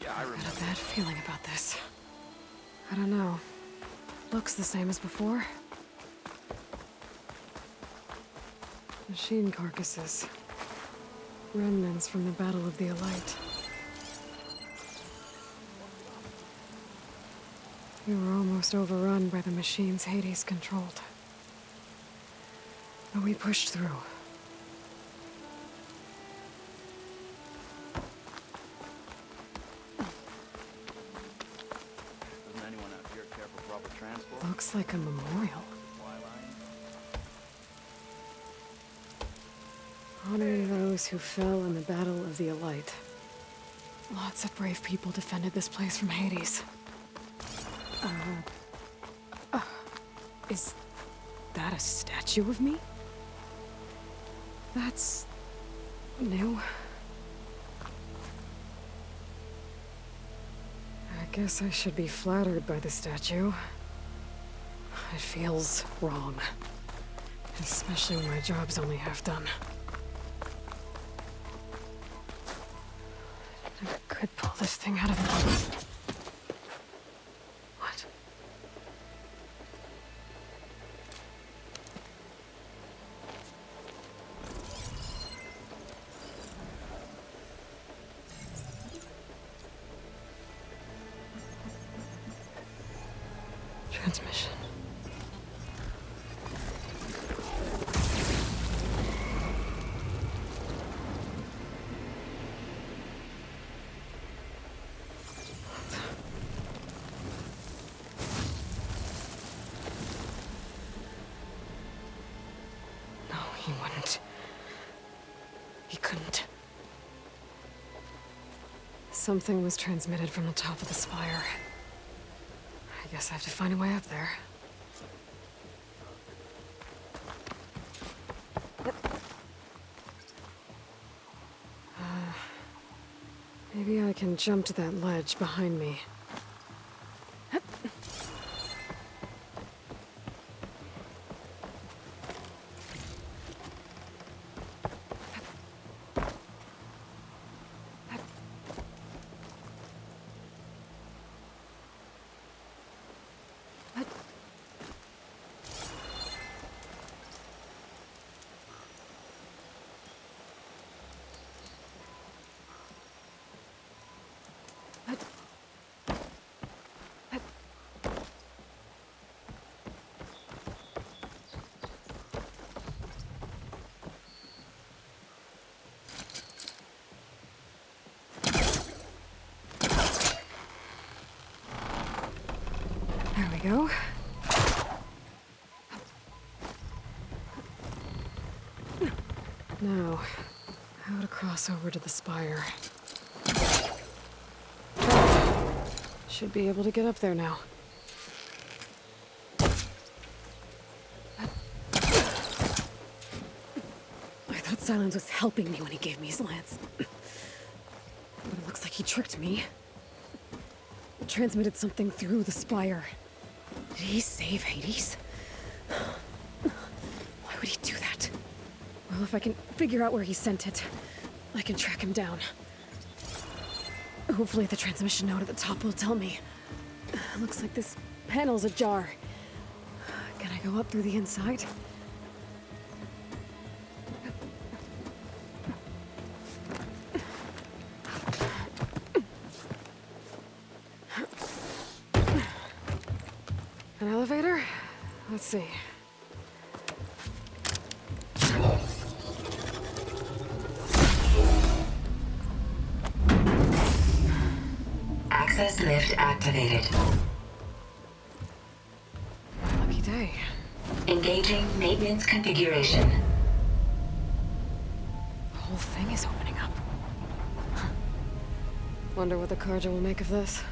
I Got remember. a bad feeling about this. I don't know. Looks the same as before. Machine carcasses. Remnants from the Battle of the Elite. We were almost overrun by the machines Hades controlled. But we pushed through. Doesn't anyone out here care for proper transport? Looks like a memorial. Honoring those who fell in the Battle of the Elite. Lots of brave people defended this place from Hades. Is that a statue of me? That's new. I guess I should be flattered by the statue. It feels wrong. Especially when my job's only half done. I could pull this thing out of the... What? Transmission. No, he wouldn't. He couldn't. Something was transmitted from the top of the spire. I guess I have to find a way up there. Maybe I can jump to that ledge behind me. There we go. Now, how to cross over to the spire. Should be able to get up there now. I thought Silence was helping me when he gave me his lance. But it looks like he tricked me. Transmitted something through the spire. Did he save Hades? Why would he do that? Well, if I can figure out where he sent it, I can track him down. Hopefully the transmission node at the top will tell me. Looks like this panel's ajar. Can I go up through the inside? An elevator? Let's see. Access lift activated. Lucky day. Engaging maintenance configuration. The whole thing is opening up. Wonder what the Carja will make of this.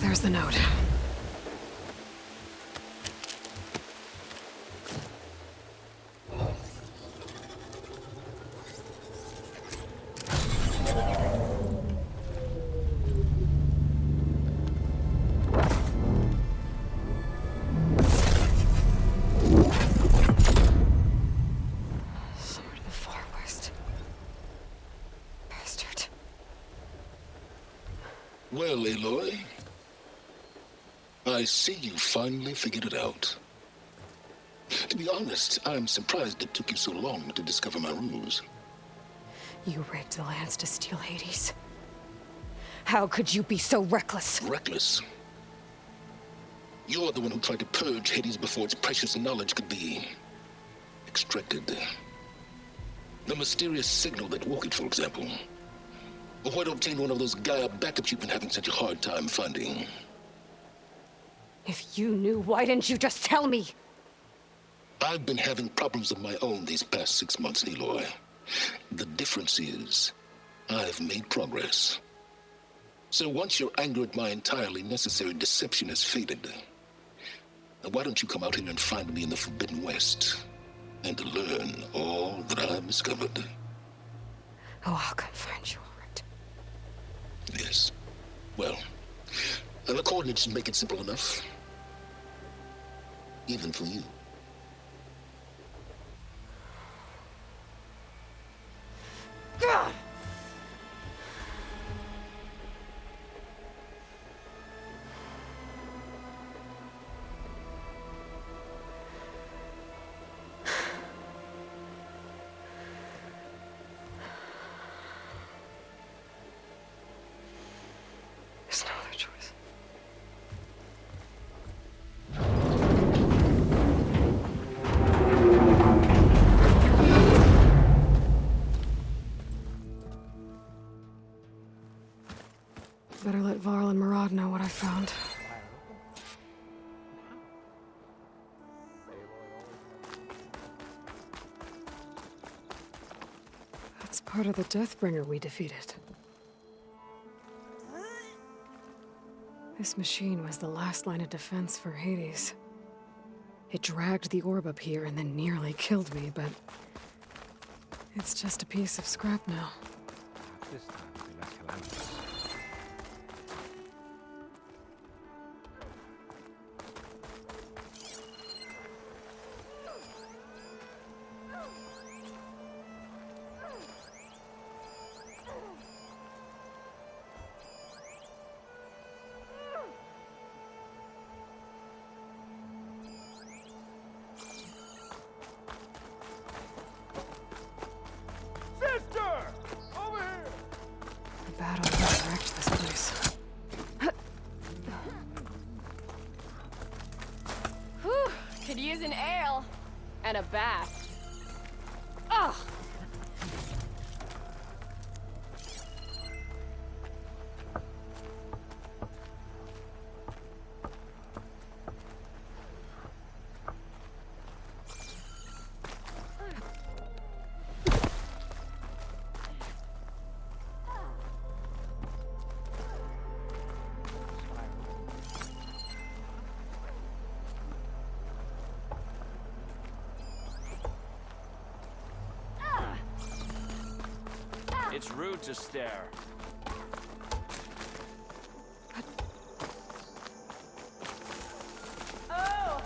There's the note. Aloy. I see you finally figured it out. To be honest, I'm surprised it took you so long to discover my ruse. You rigged the lands to steal Hades. How could you be so reckless? Reckless? You're the one who tried to purge Hades before its precious knowledge could be extracted. The mysterious signal that woke it, for example. Or why to obtain one of those Gaia backups you've been having such a hard time finding. If you knew, why didn't you just tell me? I've been having problems of my own these past 6 months, Aloy. The difference is, I've made progress. So once your anger at my entirely necessary deception has faded, why don't you come out here and find me in the Forbidden West, and learn all that I've discovered? Oh, I'll come find you, all right. Yes. Well, the coordinates should make it simple enough. Even for you. Gah! There's no other choice. Better let Varl and Murad know what I found. That's part of the Deathbringer we defeated. This machine was the last line of defense for Hades. It dragged the orb up here and then nearly killed me, but it's just a piece of scrap now. The battle resurrected this place. Whew, could use an ale. And a bath. Ugh! It's rude to stare. Oh!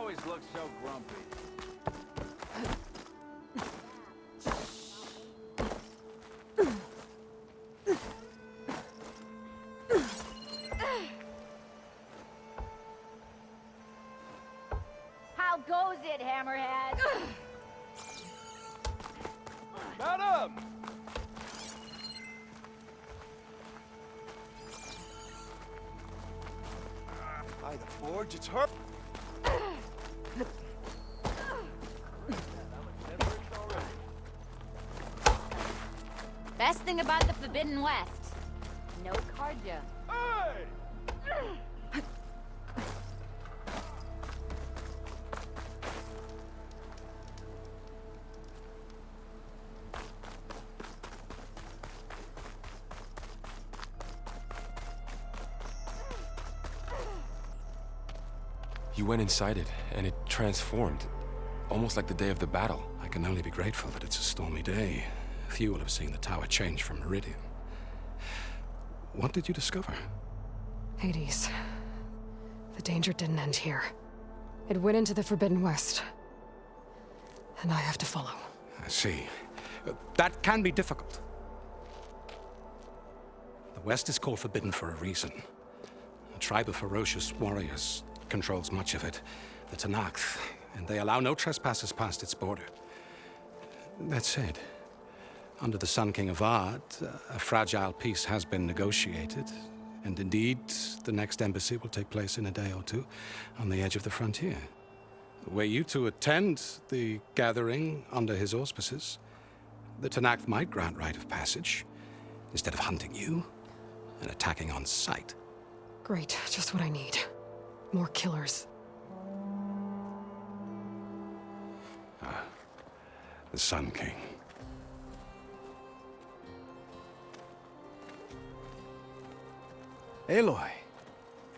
always look so grumpy. How goes it, Hammerhead? Madam! By the forge, it's her. Best thing about the Forbidden West. No Karja. Hey! You went inside it, and it transformed. Almost like the day of the battle. I can only be grateful that it's a stormy day. Few will have seen the tower change from Meridian. What did you discover? Hades. The danger didn't end here. It went into the Forbidden West. And I have to follow. I see. That can be difficult. The West is called Forbidden for a reason. A tribe of ferocious warriors controls much of it, the Tenakth, and they allow no trespassers past its border. That said, under the Sun King of Ard, a fragile peace has been negotiated, and indeed, the next embassy will take place in a day or two on the edge of the frontier. Were you to attend the gathering under his auspices, the Tenakth might grant right of passage, instead of hunting you and attacking on sight. Great, just what I need. More killers. The Sun King. Aloy,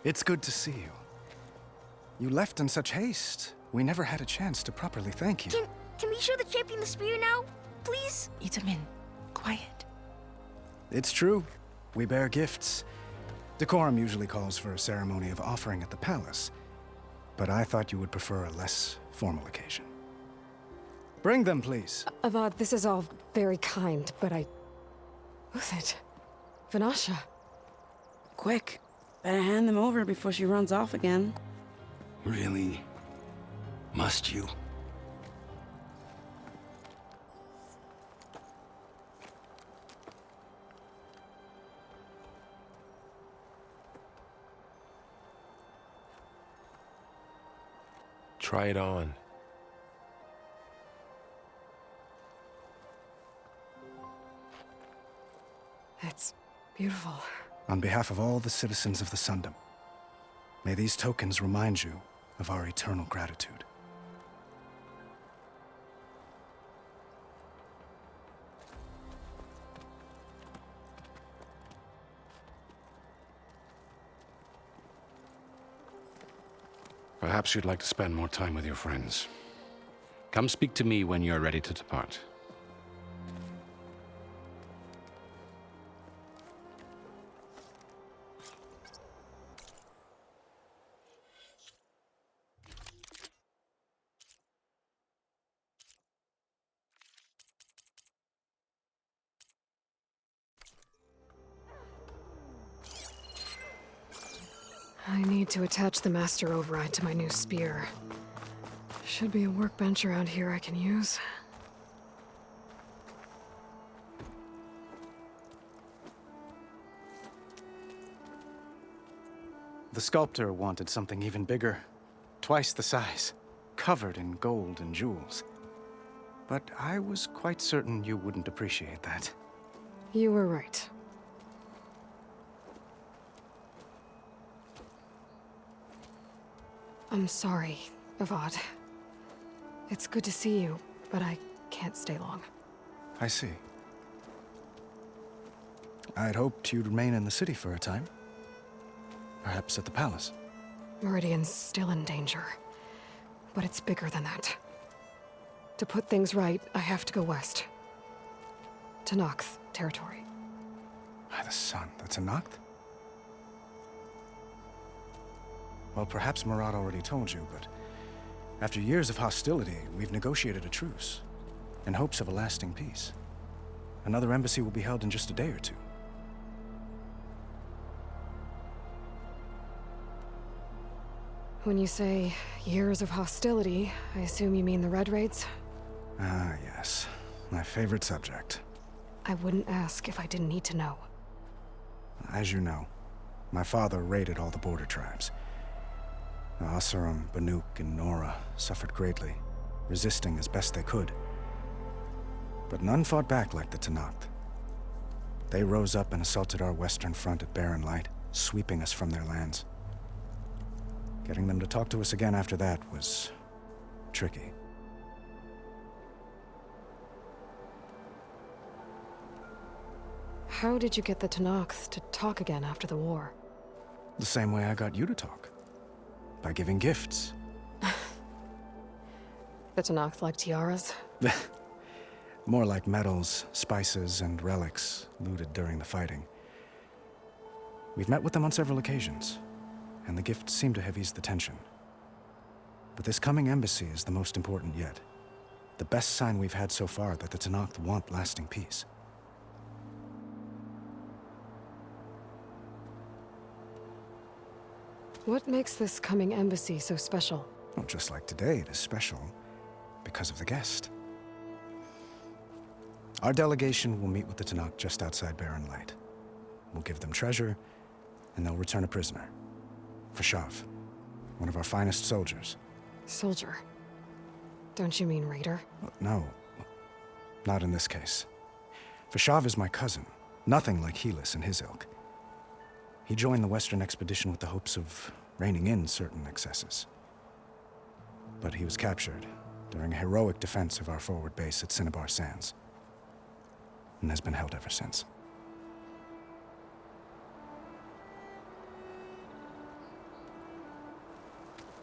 it's good to see you. You left in such haste. We never had a chance to properly thank you. Can we show the champion the spear now? Please? Itamin, quiet. It's true. We bear gifts. Decorum usually calls for a ceremony of offering at the palace, but I thought you would prefer a less formal occasion. Bring them, please. Avad, this is all very kind, but Who's it? Vanasha. Quick, better hand them over before she runs off again. Really? Must you? Try it on. It's beautiful. On behalf of all the citizens of the Sundom, may these tokens remind you of our eternal gratitude. Perhaps you'd like to spend more time with your friends. Come speak to me when you're ready to depart. I need to attach the master override to my new spear. Should be a workbench around here I can use. The sculptor wanted something even bigger, twice the size, covered in gold and jewels. But I was quite certain you wouldn't appreciate that. You were right. I'm sorry, Avad. It's good to see you, but I can't stay long. I see. I'd hoped you'd remain in the city for a time. Perhaps at the palace. Meridian's still in danger, but it's bigger than that. To put things right, I have to go west. To Tenakth territory. By the sun, that's a Tenakth? Well, perhaps Murad already told you, but After years of hostility, we've negotiated a truce, in hopes of a lasting peace. Another embassy will be held in just a day or two. When you say years of hostility, I assume you mean the Red Raids? Ah, yes. My favorite subject. I wouldn't ask if I didn't need to know. As you know, my father raided all the border tribes. The Asuram, Banuk, and Nora suffered greatly, resisting as best they could. But none fought back like the Tenakth. They rose up and assaulted our western front at Barren Light, sweeping us from their lands. Getting them to talk to us again after that was tricky. How did you get the Tenakth to talk again after the war? The same way I got you to talk. By giving gifts. The Tenakth like tiaras? More like medals, spices, and relics looted during the fighting. We've met with them on several occasions, and the gifts seem to have eased the tension. But this coming embassy is the most important yet. The best sign we've had so far that the Tenakth want lasting peace. What makes this coming embassy so special? Well, just like today, it is special because of the guest. Our delegation will meet with the Tenakth just outside Barren Light. We'll give them treasure, and they'll return a prisoner. Fashav, one of our finest soldiers. Soldier? Don't you mean raider? No, not in this case. Fashav is my cousin, nothing like Helis and his ilk. He joined the Western expedition with the hopes of reining in certain excesses. But he was captured during a heroic defense of our forward base at Cinnabar Sands, and has been held ever since.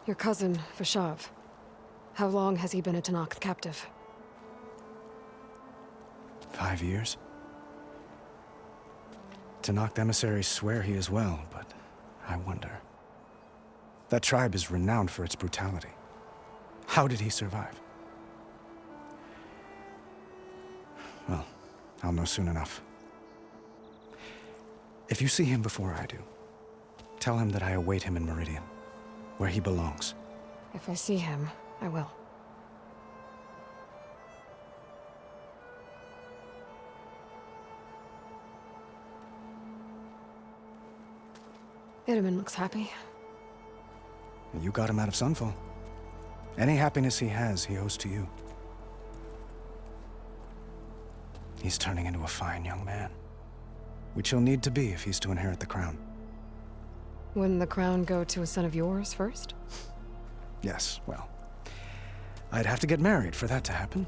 Your cousin, Fashav. How long has he been a Tenakth captive? 5 years? Tenakth emissaries swear he is well, but I wonder. That tribe is renowned for its brutality. How did he survive? Well, I'll know soon enough. If you see him before I do, tell him that I await him in Meridian, where he belongs. If I see him, I will. Itaman looks happy. You got him out of Sunfall. Any happiness he has, he owes to you. He's turning into a fine young man, which he'll need to be if he's to inherit the crown. Wouldn't the crown go to a son of yours first? Yes, well, I'd have to get married for that to happen.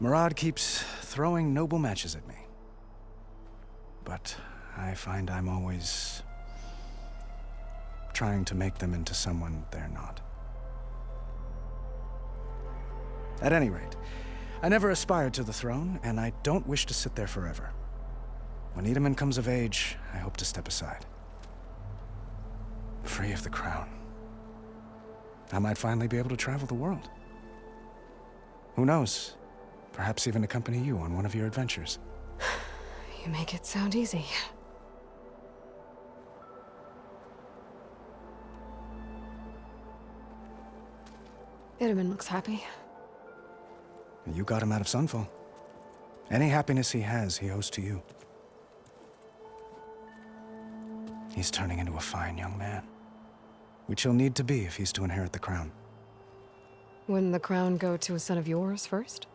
Murad keeps throwing noble matches at me. But I find I'm always trying to make them into someone they're not. At any rate, I never aspired to the throne, and I don't wish to sit there forever. When Itaman comes of age, I hope to step aside. Free of the crown. I might finally be able to travel the world. Who knows? Perhaps even accompany you on one of your adventures. You make it sound easy. Itaman looks happy. You got him out of Sunfall. Any happiness he has, he owes to you. He's turning into a fine young man, which he'll need to be if he's to inherit the crown. Wouldn't the crown go to a son of yours first?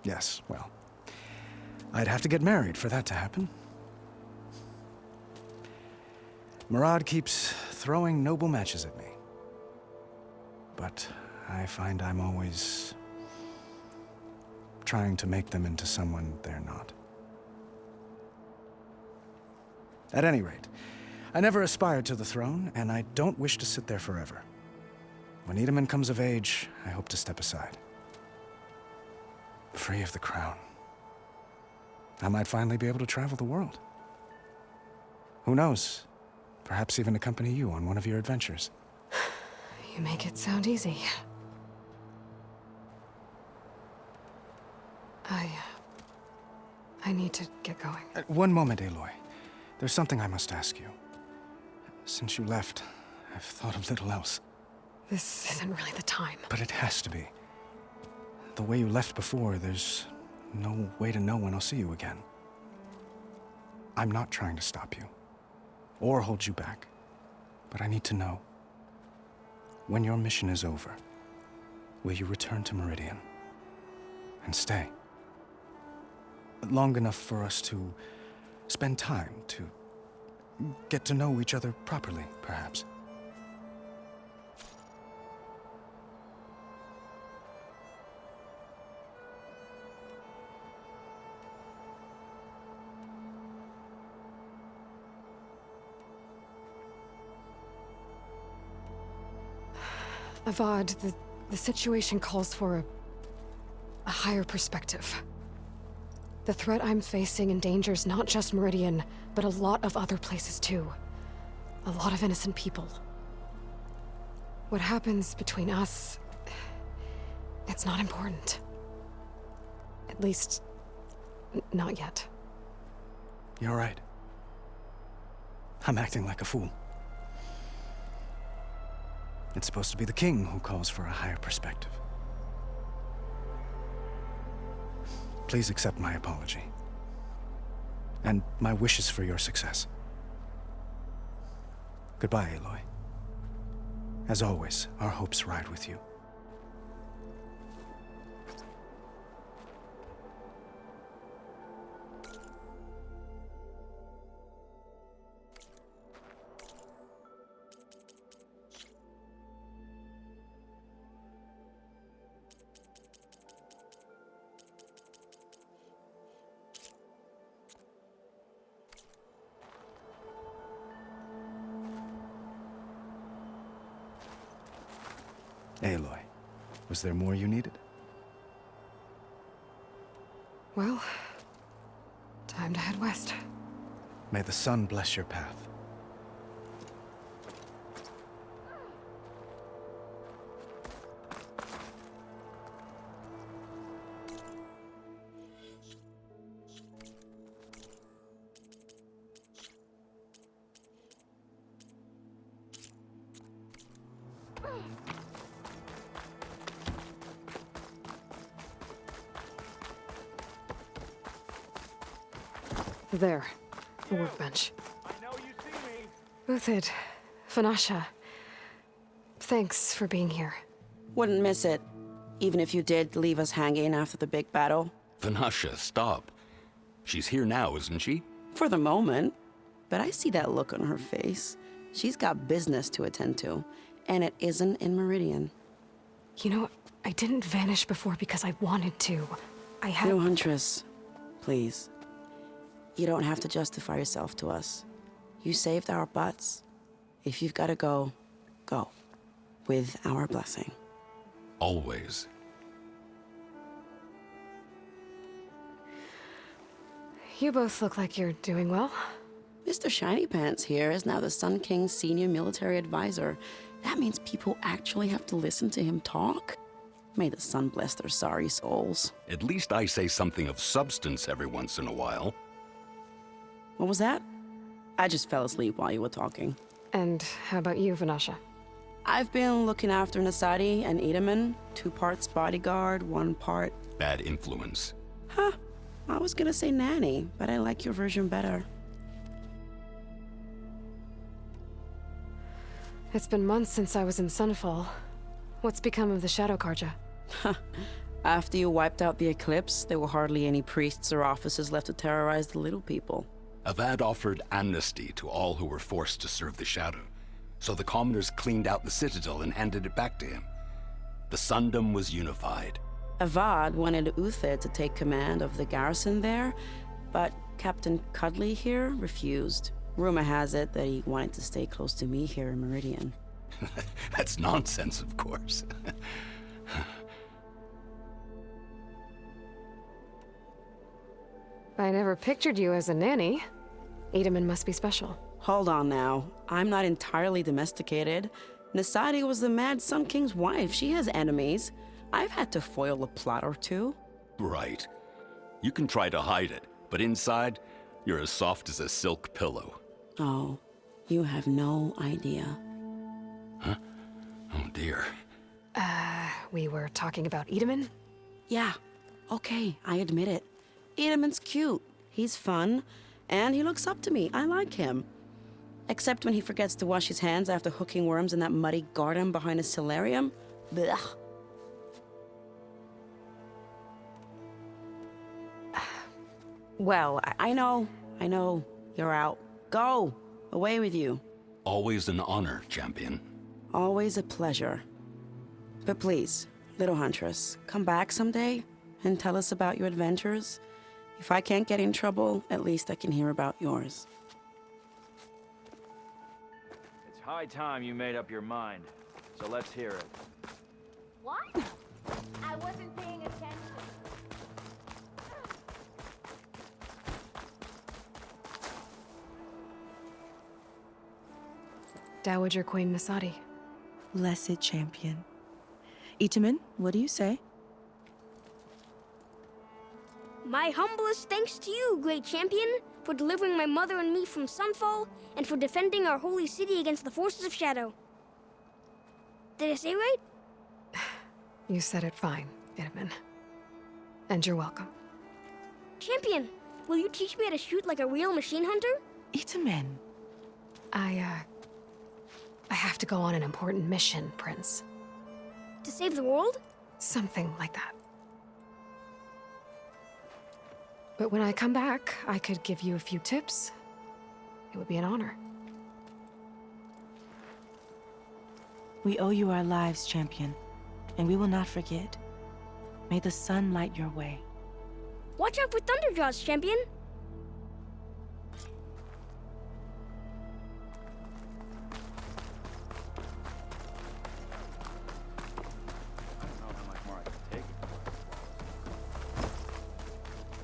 Yes, well, I'd have to get married for that to happen. Murad keeps throwing noble matches at me. But I find I'm always trying to make them into someone they're not. At any rate, I never aspired to the throne, and I don't wish to sit there forever. When Itaman comes of age, I hope to step aside. Free of the crown. I might finally be able to travel the world. Who knows? Perhaps even accompany you on one of your adventures. You make it sound easy. I need to get going. One moment, Aloy. There's something I must ask you. Since you left, I've thought of little else. This isn't really the time. But it has to be. The way you left before, there's no way to know when I'll see you again. I'm not trying to stop you, or hold you back. But I need to know. When your mission is over, will you return to Meridian? And stay? Long enough for us to spend time, to get to know each other properly, perhaps. Avad, the situation calls for a higher perspective. The threat I'm facing endangers not just Meridian, but a lot of other places too. A lot of innocent people. What happens between us, it's not important. At least, not yet. You're right. I'm acting like a fool. It's supposed to be the king who calls for a higher perspective. Please accept my apology. And my wishes for your success. Goodbye, Aloy. As always, our hopes ride with you. Aloy, was there more you needed? Well, time to head west. May the sun bless your path. There, the workbench. I know you see me. Uthid, Vanasha, thanks for being here. Wouldn't miss it, even if you did leave us hanging after the big battle. Vanasha, stop. She's here now, isn't she? For the moment. But I see that look on her face. She's got business to attend to, and it isn't in Meridian. You know, I didn't vanish before because I wanted to. I had... No, Huntress. Please. You don't have to justify yourself to us. You saved our butts. If you've got to go, go. With our blessing. Always. You both look like you're doing well. Mr. Shiny Pants here is now the Sun King's senior military advisor. That means people actually have to listen to him talk? May the sun bless their sorry souls. At least I say something of substance every once in a while. What was that? I just fell asleep while you were talking. And how about you, Vanasha? I've been looking after Nasadi and Edaman. 2 parts bodyguard, 1 part... Bad influence. Huh. I was gonna say nanny, but I like your version better. It's been months since I was in Sunfall. What's become of the Shadow Karja? After you wiped out the Eclipse, there were hardly any priests or officers left to terrorize the little people. Avad offered amnesty to all who were forced to serve the Shadow, so the commoners cleaned out the Citadel and handed it back to him. The Sundom was unified. Avad wanted Uthid to take command of the garrison there, but Captain Cudley here refused. Rumor has it that he wanted to stay close to me here in Meridian. That's nonsense, of course. I never pictured you as a nanny. Edaman must be special. Hold on now. I'm not entirely domesticated. Nasadi was the Mad Sun King's wife. She has enemies. I've had to foil a plot or two. Right. You can try to hide it, but inside, you're as soft as a silk pillow. Oh, you have no idea. Huh? Oh dear. We were talking about Edaman? Yeah, okay, I admit it. Edaman's cute. He's fun, and he looks up to me. I like him. Except when he forgets to wash his hands after hooking worms in that muddy garden behind his solarium. Blech. Well, I know. You're out. Go! Away with you. Always an honor, champion. Always a pleasure. But please, little huntress, come back someday and tell us about your adventures. If I can't get in trouble, at least I can hear about yours. It's high time you made up your mind. So let's hear it. What? I wasn't paying attention. Dowager Queen Nasadi. Blessed champion. Itaman, what do you say? My humblest thanks to you, great champion, for delivering my mother and me from Sunfall, and for defending our holy city against the forces of Shadow. Did I say right? You said it fine, Edaman. And you're welcome. Champion, will you teach me how to shoot like a real machine hunter? Itaman. I have to go on an important mission, Prince. To save the world? Something like that. But when I come back, I could give you a few tips. It would be an honor. We owe you our lives, champion, and we will not forget. May the sun light your way. Watch out for Thunderjaws, champion!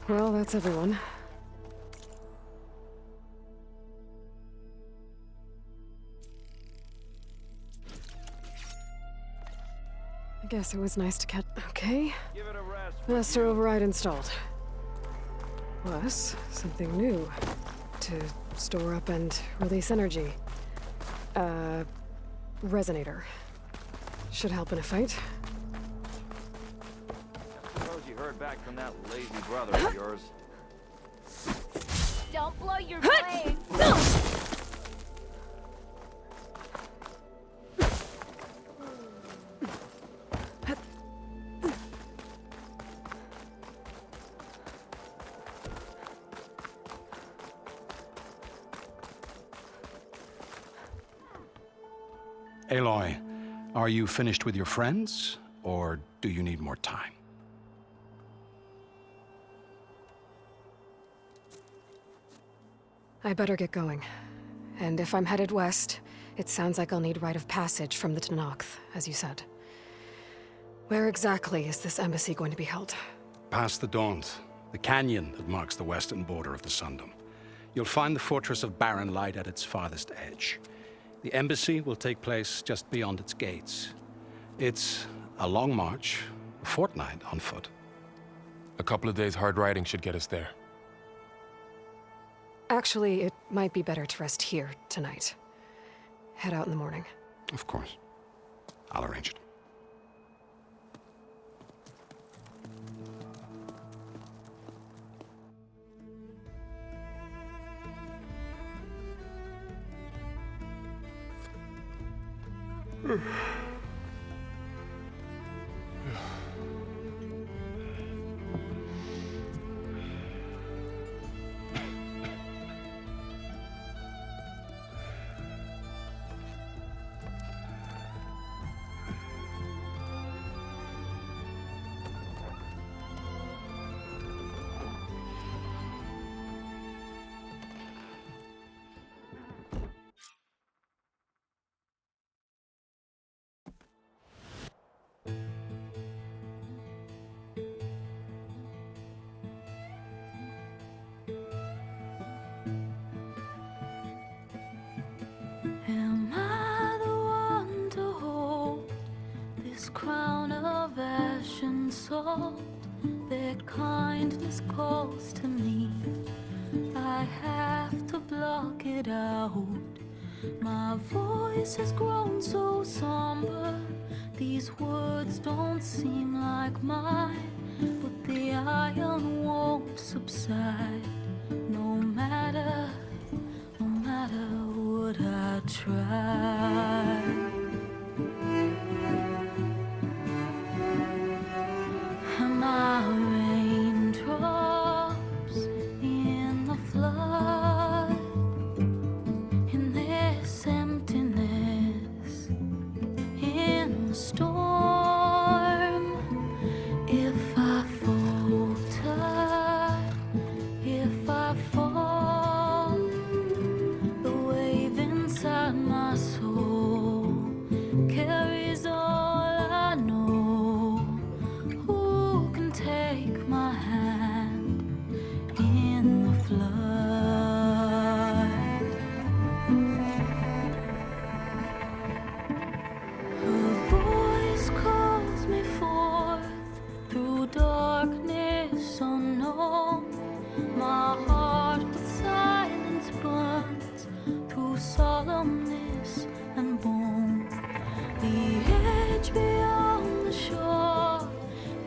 Well, that's everyone. I guess it was nice to catch. Okay. Give it a rest. Master override installed. Plus, something new. To store up and release energy. Resonator. Should help in a fight. Suppose you heard back from that lazy brother of yours. Don't blow your blade. Aloy, are you finished with your friends, or do you need more time? I better get going. And if I'm headed west, it sounds like I'll need rite of passage from the Tenakth, as you said. Where exactly is this embassy going to be held? Past the Daunt, the canyon that marks the western border of the Sundom. You'll find the fortress of Barren Light at its farthest edge. The embassy will take place just beyond its gates. It's a long march, a fortnight on foot. A couple of days hard riding should get us there. Actually, it might be better to rest here tonight. Head out in the morning. Of course. I'll arrange it. voice calls to me. I have to block it out. My voice has grown so somber. These words don't seem like mine, but the iron won't subside. No matter what I try. And my raindrops in the flood, in this emptiness, in the storm. If I falter, if I fall, the wave inside my soul carries all I know. Who can take my hand in the flood? Her voice calls me forth through darkness unknown. My heart with silence burns through solemnness and bone. The edge beyond the shore,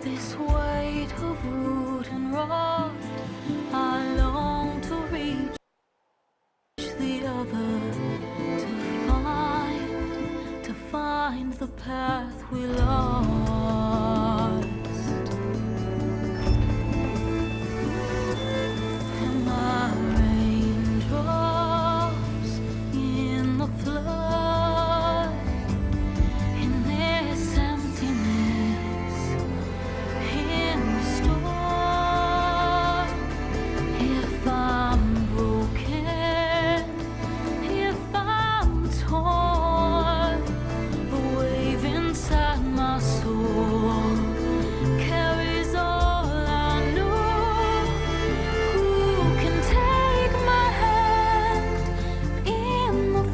this weight of root and rod, I long to reach the other, to find the path we lost. And my raindrops in the flood, in this emptiness, in the storm. If I'm broken, if I'm torn, the wave inside my soul carries all I know. Who can take my hand in the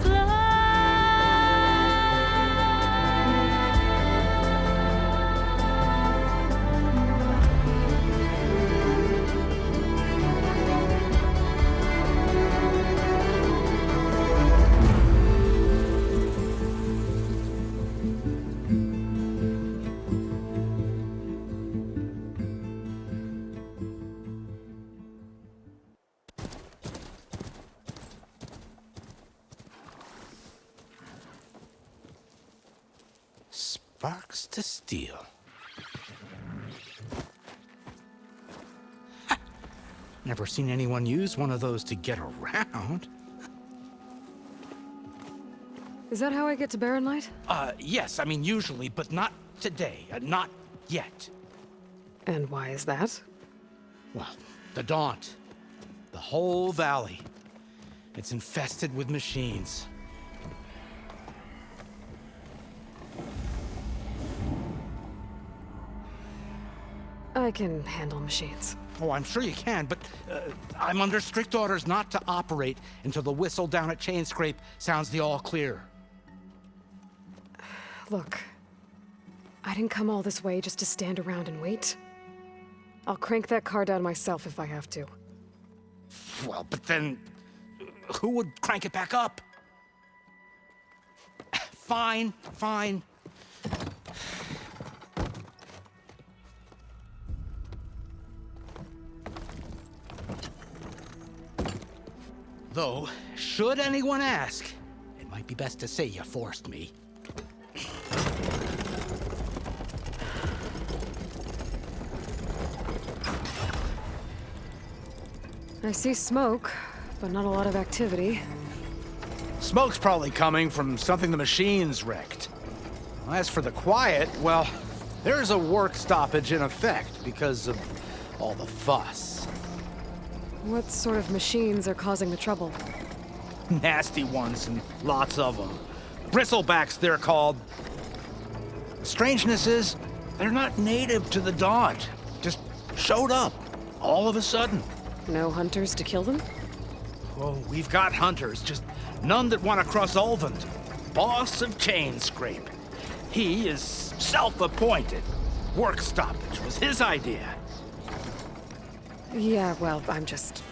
Sparks to steel. Ha! Never seen anyone use one of those to get around. Is that how I get to Barren Light? Yes, I mean usually, but not today. Not yet. And why is that? Well, the Daunt. The whole valley. It's infested with machines. I can handle machines. Oh, I'm sure you can, but I'm under strict orders not to operate until the whistle down at Chainscrape sounds the all clear. Look, I didn't come all this way just to stand around and wait. I'll crank that car down myself if I have to. Well, but then who would crank it back up? Fine, fine. Though, should anyone ask, it might be best to say you forced me. I see smoke, but not a lot of activity. Smoke's probably coming from something the machines wrecked. As for the quiet, well, there's a work stoppage in effect because of all the fuss. What sort of machines are causing the trouble? Nasty ones, and lots of them. Bristlebacks, they're called. The strangeness is, they're not native to the Daunt. Just showed up, all of a sudden. No hunters to kill them? Oh, we've got hunters, just none that want to cross Ulvund. Boss of Chainscrape. He is self-appointed. Work stoppage was his idea. Yeah, well, I'm just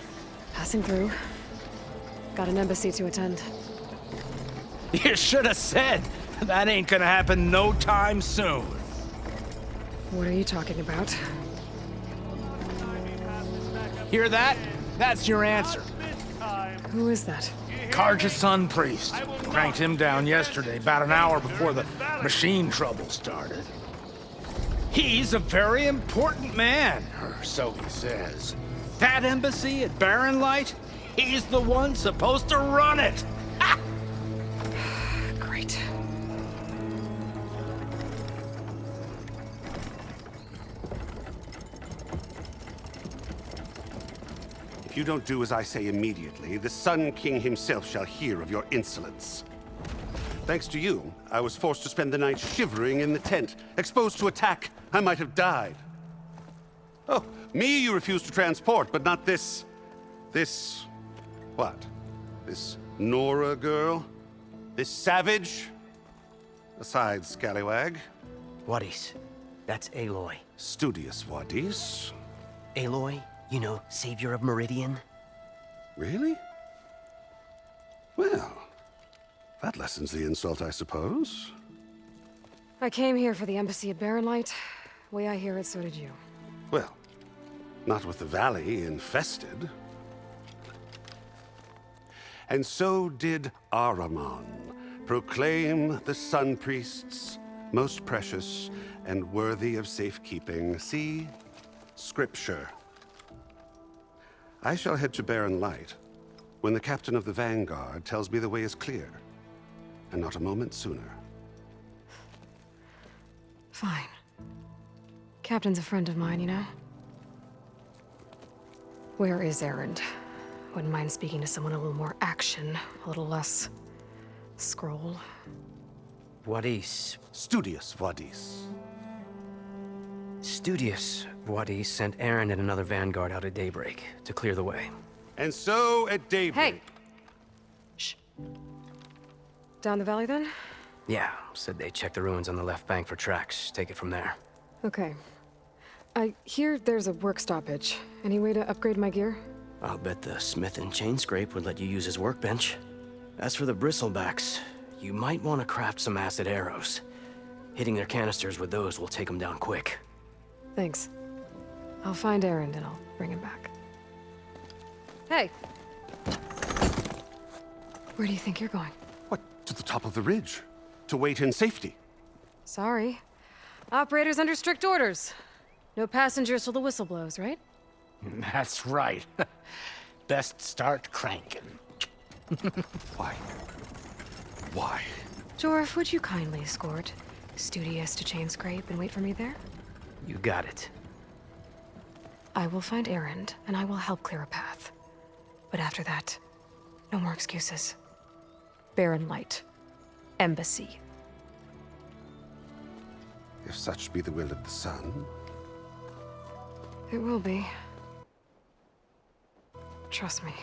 passing through. Got an embassy to attend. You should have said. That ain't gonna happen no time soon. What are you talking about? Hear that? That's your answer. Who is that? Carja's son priest. Cranked him down yesterday, about an hour before the machine trouble started. He's a very important man, or so he says. That embassy at Barren Light, he's the one supposed to run it. Ha! Great. If you don't do as I say immediately, the Sun King himself shall hear of your insolence. Thanks to you, I was forced to spend the night shivering in the tent, exposed to attack. I might have died. Oh, me you refuse to transport, but not this... what? This Nora girl? This savage? Besides, scallywag. Wadis. That's Aloy. Studious Wadis. Aloy, you know, savior of Meridian. Really? Well, that lessens the insult, I suppose. I came here for the embassy at Barren Light. Way I hear it, so did you. Well, not with the valley infested. And so did Ahriman proclaim the Sun Priests most precious and worthy of safekeeping. See? Scripture. I shall head to Barren Light when the captain of the Vanguard tells me the way is clear, and not a moment sooner. Fine. Captain's a friend of mine, you know? Where is Erend? Wouldn't mind speaking to someone a little more action, a little less... scroll. Wadis. Studious Wadis. Studious Wadis sent Erend and another Vanguard out at daybreak to clear the way. And so at daybreak... Hey! Shh. Down the valley, then? Yeah, said they checked the ruins on the left bank for tracks. Take it from there. Okay. I hear there's a work stoppage. Any way to upgrade my gear? I'll bet the smith and chain scrape would let you use his workbench. As for the bristlebacks, you might want to craft some acid arrows. Hitting their canisters with those will take them down quick. Thanks. I'll find Erend and I'll bring him back. Hey! Where do you think you're going? What, to the top of the ridge? To wait in safety? Sorry. Operator's under strict orders. No passengers till the whistle blows, right? That's right. Best start cranking. Why? Why? Jorf, would you kindly escort Studious to Chain Scrape and wait for me there? You got it. I will find Erend, and I will help clear a path. But after that, no more excuses. Barren Light. Embassy. If such be the will of the sun. It will be. Trust me.